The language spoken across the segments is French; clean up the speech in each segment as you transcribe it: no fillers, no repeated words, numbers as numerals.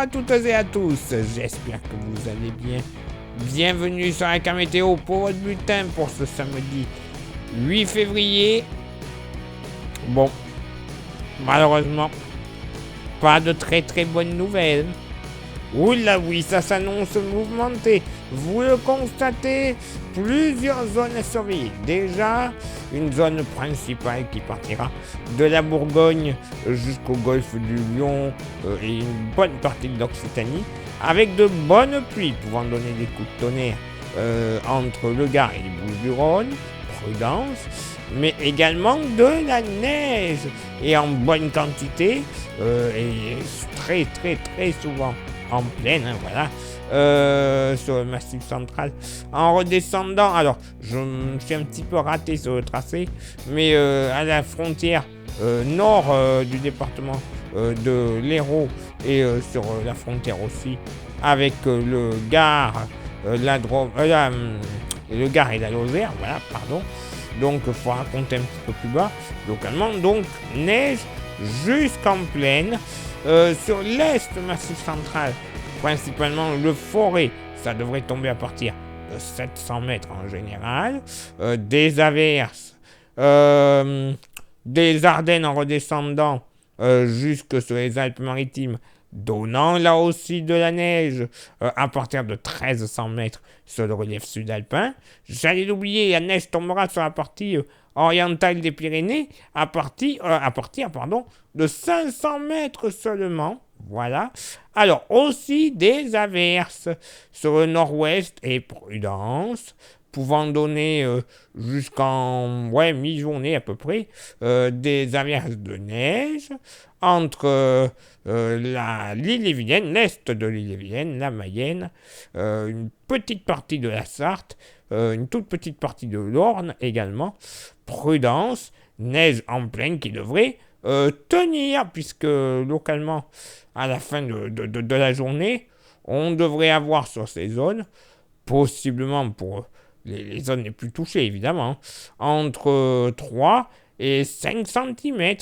à toutes et à tous, j'espère que vous allez bien. Bienvenue sur la météo pour votre bulletin pour ce samedi 8 février. Bon, malheureusement, pas de très bonnes nouvelles. Oula oui, ça s'annonce mouvementé. Vous le constatez, plusieurs zones à surveiller. Déjà, une zone principale qui partira de la Bourgogne jusqu'au golfe du Lion et une bonne partie de l'Occitanie, avec de bonnes pluies pouvant donner des coups de tonnerre entre le Gard et les Bouches-du-Rhône. Prudence, mais également de la neige et en bonne quantité et très souvent en plaine, hein, voilà, sur le massif central. En redescendant, alors je me suis un petit peu raté sur le tracé, mais à la frontière nord du département de l'Hérault et sur la frontière aussi avec le Gard, le Gard et la Lozère, voilà, pardon. Donc il faut raconter un petit peu plus bas localement. Donc neige jusqu'en plaine. Sur l'est massif central, principalement le forêt, ça devrait tomber à partir de 700 mètres en général. Des averses, des Ardennes en redescendant jusque sur les Alpes-Maritimes, donnant là aussi de la neige à partir de 1300 mètres sur le relief sud-alpin. J'allais l'oublier, la neige tombera sur la partie orientale des Pyrénées à partir de 500 mètres seulement. Voilà. Alors aussi des averses sur le nord-ouest et prudence, pouvant donner jusqu'en mi-journée à peu près des averses de neige entre l'île-et-Vilaine, l'est de l'île-et-Vilaine, la Mayenne, une petite partie de la Sarthe, une toute petite partie de l'Orne également. Prudence, neige en plaine qui devrait tenir, puisque localement, à la fin de la journée, on devrait avoir sur ces zones, possiblement pour les zones les plus touchées évidemment, entre 3 et 5 cm.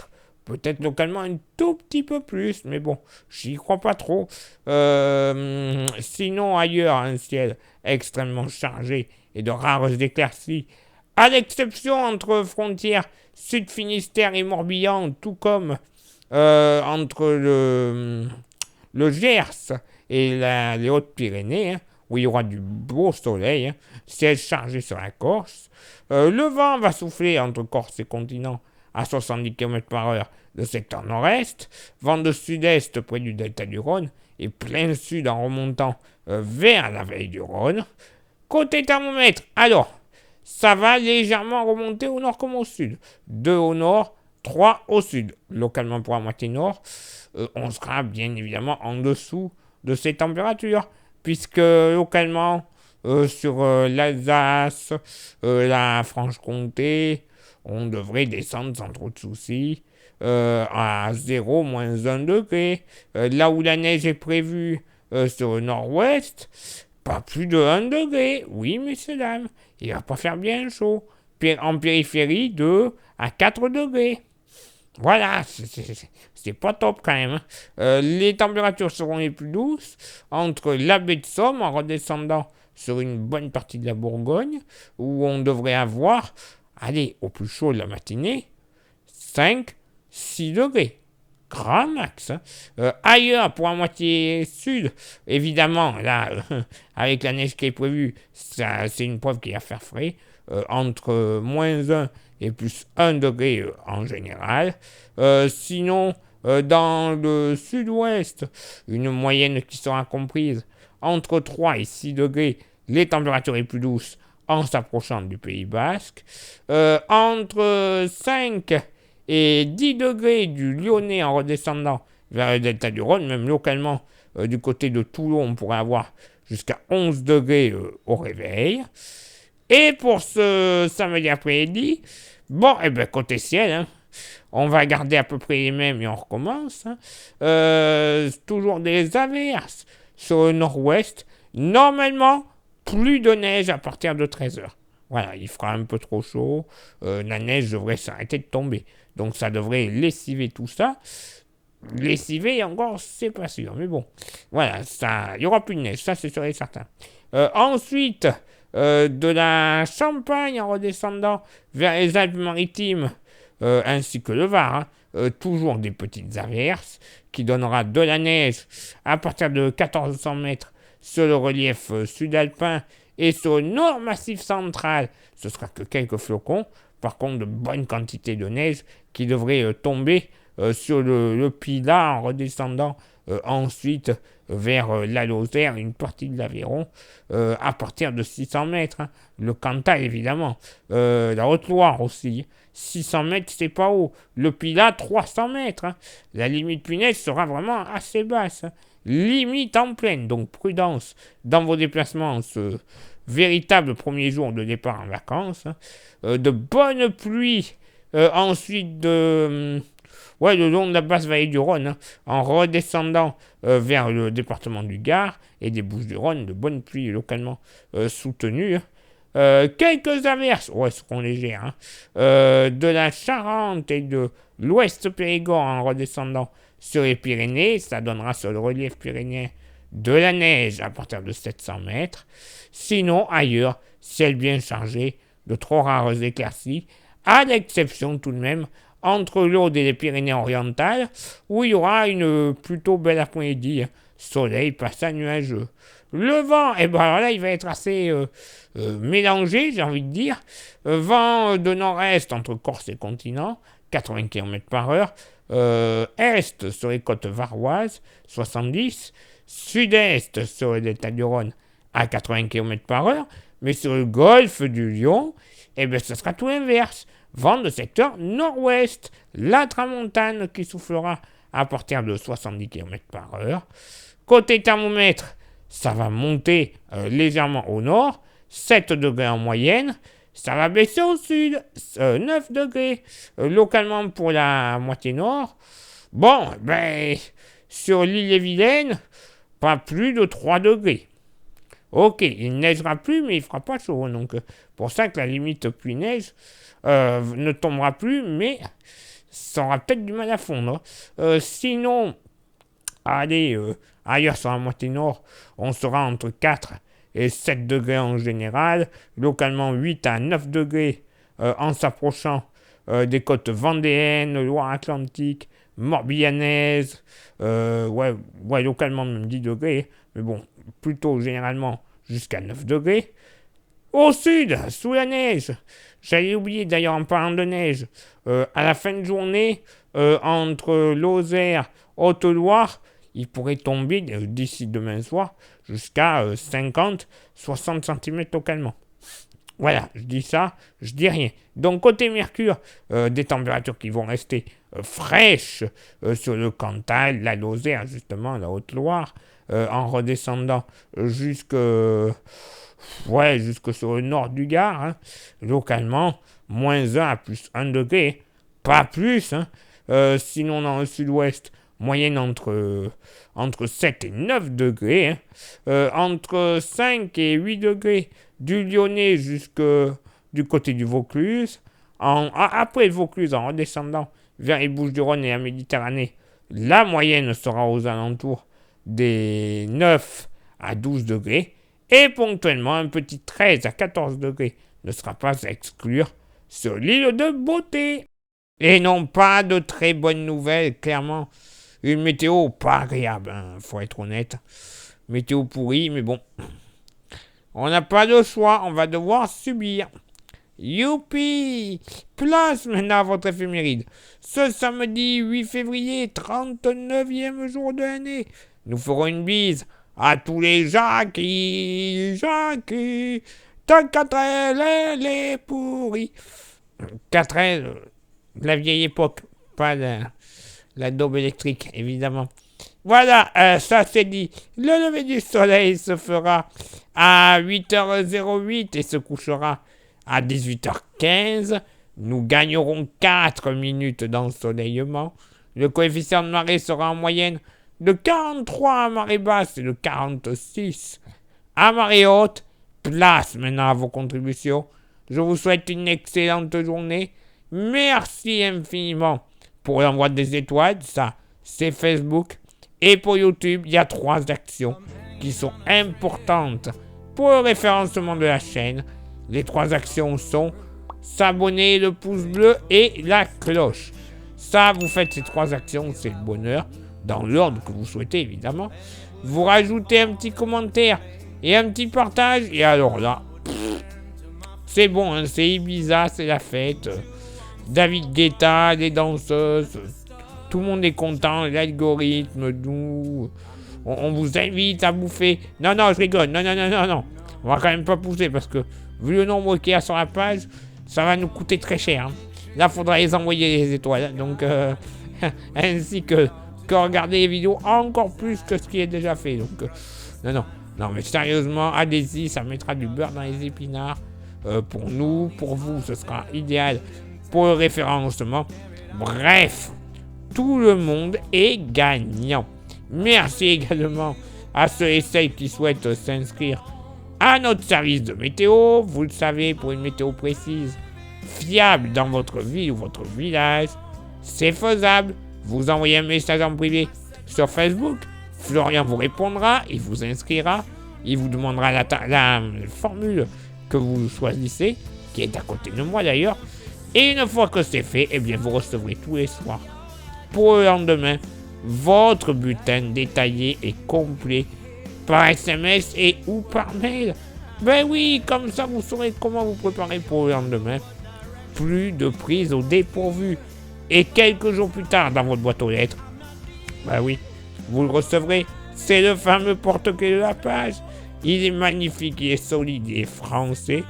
Peut-être localement un tout petit peu plus, mais bon, j'y crois pas trop. Sinon, ailleurs, un ciel extrêmement chargé et de rares éclaircies, à l'exception entre frontières Sud-Finistère et Morbihan, tout comme entre le Gers et les Hautes-Pyrénées, hein, où il y aura du beau soleil, hein, ciel chargé sur la Corse. Le vent va souffler entre Corse et continent à 70 km/h de secteur nord-est, vent de sud-est près du delta du Rhône et plein sud en remontant vers la vallée du Rhône. Côté thermomètre, alors, ça va légèrement remonter au nord comme au sud. 2 au nord, 3 au sud. Localement pour la moitié nord, on sera bien évidemment en dessous de ces températures, puisque localement, sur l'Alsace, la Franche-Comté, on devrait descendre sans trop de soucis à 0, moins 1 degré. Là où la neige est prévue sur le nord-ouest, pas plus de 1 degré. Oui, messieurs, dames, il va pas faire bien chaud. En périphérie, 2 à 4 degrés. Voilà, c'est pas top quand même. Les températures seront les plus douces entre la baie de Somme en redescendant sur une bonne partie de la Bourgogne, où on devrait avoir, allez, au plus chaud de la matinée, 5-6 degrés. Grand max. Ailleurs, pour la moitié sud, évidemment, là, avec la neige qui est prévue, c'est une preuve qu'il va faire frais, entre moins 1 et plus 1 degré en général. Sinon, dans le sud-ouest, une moyenne qui sera comprise entre 3 et 6 degrés, les températures les plus douces en s'approchant du Pays Basque. Entre 5 et 10 degrés du Lyonnais en redescendant vers le delta du Rhône, même localement du côté de Toulon, on pourrait avoir jusqu'à 11 degrés au réveil. Et pour ce samedi après-midi, bon, côté ciel, hein, on va garder à peu près les mêmes et on recommence. Hein. Toujours des averses sur le nord-ouest. Normalement, plus de neige à partir de 13h. Voilà, il fera un peu trop chaud. La neige devrait s'arrêter de tomber. Donc ça devrait lessiver tout ça. lessivé encore, c'est pas sûr. Mais bon, voilà, ça, il y aura plus de neige, ça c'est sûr et certain. Ensuite, de la Champagne en redescendant vers les Alpes-Maritimes, ainsi que le Var, hein, toujours des petites averses qui donnera de la neige à partir de 1400 mètres sur le relief sud-alpin et sur le nord massif central. Ce sera que quelques flocons, par contre de bonnes quantités de neige qui devraient tomber sur le Pilat en redescendant ensuite vers la Lozère, une partie de l'Aveyron, à partir de 600 mètres. Hein. Le Cantal, évidemment. La Haute-Loire aussi. 600 mètres, c'est pas haut. Le Pilat, 300 mètres. Hein. La limite punaise sera vraiment assez basse. Hein. Limite en pleine. Donc, prudence dans vos déplacements ce véritable premier jour de départ en vacances. Hein. De bonnes pluies. Ensuite, le long de la basse vallée du Rhône, hein, en redescendant vers le département du Gard et des Bouches-du-Rhône, de bonnes pluies localement soutenues. Quelques averses, seront légères, hein, de la Charente et de l'ouest Périgord en redescendant sur les Pyrénées. Ça donnera sur le relief pyrénéen de la neige à partir de 700 mètres. Sinon, ailleurs, ciel bien chargé, de trop rares éclaircies, à l'exception tout de même entre l'Aude et les Pyrénées-Orientales, où il y aura une plutôt belle après-midi. Soleil, passage nuageux. Le vent, alors là, il va être assez mélangé, j'ai envie de dire. Vent de nord-est entre Corse et continent, 80 km par heure. Est sur les côtes varoises, 70. Sud-est sur le delta du Rhône, à 80 km par heure. Mais sur le golfe du Lion, ce sera tout l'inverse. Vent de secteur nord-ouest, la tramontane qui soufflera à partir de 70 km par heure. Côté thermomètre, ça va monter légèrement au nord, 7 degrés en moyenne. Ça va baisser au sud, 9 degrés. Localement pour la moitié nord. Bon, sur l'île-et-Vilaine, pas plus de 3 degrés. Ok, il ne neigera plus, mais il ne fera pas chaud. Donc, pour ça que la limite pluie-neige ne tombera plus, mais ça aura peut-être du mal à fondre. Sinon, ailleurs sur la moitié nord, on sera entre 4 et 7 degrés en général. Localement, 8 à 9 degrés en s'approchant des côtes vendéennes, Loire-Atlantique, Morbihanaises. Localement même 10 degrés. Mais bon, plutôt généralement jusqu'à 9 degrés. Au sud, sous la neige, j'allais oublier d'ailleurs en parlant de neige, à la fin de journée, entre Lozère, Haute-Loire, il pourrait tomber d'ici demain soir jusqu'à 50-60 cm localement. Voilà, je dis ça, je dis rien. Donc côté Mercure, des températures qui vont rester fraîches sur le Cantal, la Lozère justement, la Haute-Loire, en redescendant jusque sur le nord du Gard, hein. Localement, moins 1 à plus 1 degré, pas plus. Hein. Sinon, dans le sud-ouest, moyenne entre 7 et 9 degrés. Hein. Entre 5 et 8 degrés du Lyonnais jusque du côté du Vaucluse. Après le Vaucluse, en redescendant vers les Bouches-du-Rhône et la Méditerranée, la moyenne sera aux alentours des 9 à 12 degrés. Et ponctuellement, un petit 13 à 14 degrés ne sera pas à exclure sur l'île de Beauté. Et non, pas de très bonnes nouvelles, clairement. Une météo pas agréable, hein, faut être honnête. Météo pourrie, mais bon. On n'a pas de choix, on va devoir subir. Youpi! Place maintenant à votre éphéméride. Ce samedi 8 février, 39e jour de l'année, nous ferons une bise à tous les Jackie, ta 4L, elle est pourrie. 4L, la vieille époque, pas la daube électrique, évidemment. Voilà, ça c'est dit. Le lever du soleil se fera à 8h08 et se couchera à 18h15. Nous gagnerons 4 minutes d'ensoleillement. Le coefficient de marée sera en moyenne de 43 à marée basse et de 46 à marée haute. Place maintenant à vos contributions. Je vous souhaite une excellente journée. Merci infiniment pour l'envoi des étoiles. c'est Facebook. Et pour YouTube, il y a 3 actions qui sont importantes pour le référencement de la chaîne. Les 3 actions sont s'abonner, le pouce bleu et la cloche. Ça, vous faites ces 3 actions, c'est le bonheur, dans l'ordre que vous souhaitez évidemment. Vous rajoutez un petit commentaire et un petit partage, et alors là, c'est bon, hein, c'est Ibiza, c'est la fête. David Guetta, les danseuses, tout le monde est content, l'algorithme, nous, on vous invite à bouffer. Non, je rigole, non. On va quand même pas pousser parce que, vu le nombre qu'il y a sur la page, ça va nous coûter très cher. Hein. Là, il faudra les envoyer les étoiles. Donc, ainsi que regarder les vidéos encore plus que ce qui est déjà fait. Donc, non, mais sérieusement, allez-y, ça mettra du beurre dans les épinards. Pour nous, pour vous, ce sera idéal pour le référencement. Bref, tout le monde est gagnant. Merci également à ceux et celles qui souhaitent s'inscrire à notre service de météo. Vous le savez, pour une météo précise, fiable dans votre ville ou votre village, c'est faisable. Vous envoyez un message en privé sur Facebook, Florian vous répondra, il vous inscrira, il vous demandera la formule que vous choisissez, qui est à côté de moi d'ailleurs, et une fois que c'est fait, eh bien vous recevrez tous les soirs, pour le lendemain, votre bulletin détaillé et complet par SMS et ou par mail. Ben oui, comme ça vous saurez comment vous préparer pour le lendemain. Plus de prise au dépourvu. Et quelques jours plus tard, dans votre boîte aux lettres, ben oui, vous le recevrez. C'est le fameux porte-clés de la page. Il est magnifique, il est solide, il est français.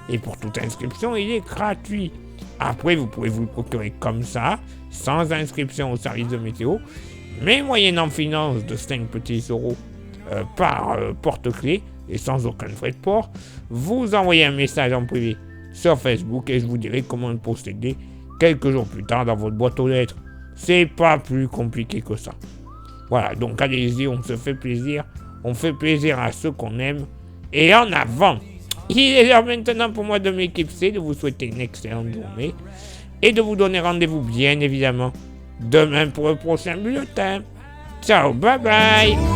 Et pour toute inscription, il est gratuit. Après, vous pouvez vous le procurer comme ça, sans inscription au service de météo, mais moyennant finance de 5 petits euros par porte-clés et sans aucun frais de port. Vous envoyez un message en privé sur Facebook et je vous dirai comment le procéder quelques jours plus tard dans votre boîte aux lettres. C'est pas plus compliqué que ça. Voilà, donc allez-y, on se fait plaisir. On fait plaisir à ceux qu'on aime. Et en avant, il est l'heure maintenant pour moi de m'éclipser, de vous souhaiter une excellente journée et de vous donner rendez-vous bien évidemment demain pour le prochain bulletin. Ciao, bye bye.